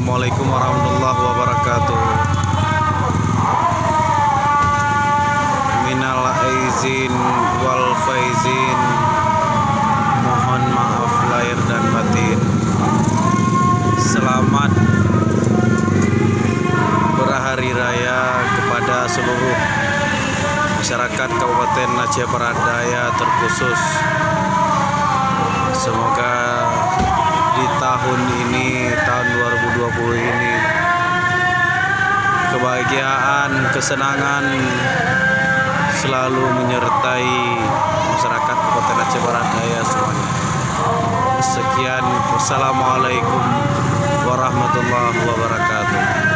Assalamualaikum warahmatullahi wabarakatuh. Minal aizin wal faizin, mohon maaf lahir dan batin. Selamat berhari raya kepada seluruh masyarakat Kabupaten Aceh Barat Daya terkhusus. Semoga di tahun ini, tahun 2020 ini, kebahagiaan, kesenangan selalu menyertai masyarakat Kabupaten Aceh Barat Daya semuanya. Sekian, wassalamualaikum warahmatullahi wabarakatuh.